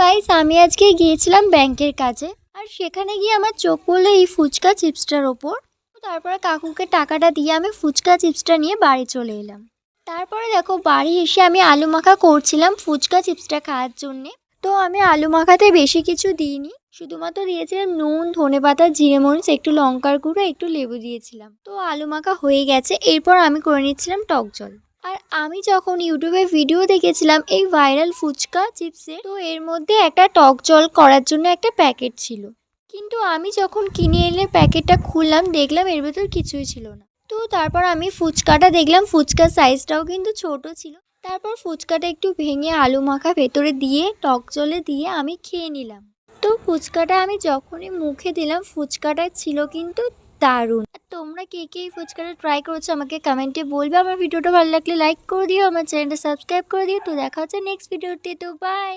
Guys আমি আজকে গিয়েছিলাম ব্যাংকের কাজে। আর সেখানে গিয়ে আমার চোখ পড়লো এই ফুচকা চিপসটার ওপর। তারপরে কাকুকে টাকাটা দিয়ে আমি ফুচকা চিপসটা নিয়ে বাড়ি চলে এলাম। তারপরে দেখো বাড়ি এসে আমি আলু মাখা করছিলাম ফুচকা চিপসটা খাওয়ার জন্যে। তো আমি আলু মাখাতে বেশি কিছু দিইনি, শুধুমাত্র দিয়েছিলাম নুন, ধনেপাতা, জিরে মরিচ, একটু লঙ্কার গুঁড়ো, একটু লেবু দিয়েছিলাম। তো আলু মাখা হয়ে গেছে, এরপর আমি করে নিচ্ছিলাম টক জল। আর আমি যখন ইউটিউবে ভিডিও দেখেছিলাম এই ভাইরাল ফুচকা চিপসে, তো এর মধ্যে একটা টক জল করার জন্য একটা প্যাকেট ছিল, কিন্তু আমি যখন কিনে এনে প্যাকেটটা খুললাম দেখলাম এর ভেতর কিছুই ছিল না। তো তারপর আমি ফুচকাটা দেখলাম, ফুচকার সাইজটাও কিন্তু ছোট ছিল। তারপর ফুচকাটা একটু ভেঙে আলু মাখা ভেতরে দিয়ে টক জলে দিয়ে আমি খেয়ে নিলাম। তো ফুচকাটা আমি যখনই মুখে দিলাম ফুচকাটা ছিল কিন্তু দারুণ। আর তোমরা কে কে এই ফুচকাটা ট্রাই করেছো আমাকে কমেন্টে বলবে। আমার ভিডিওটা ভালো লাগলে লাইক করে দিও, আমার চ্যানেলটা সাবস্ক্রাইব করে দিও। তো দেখা হচ্ছে নেক্সট ভিডিওতে, তো বাই।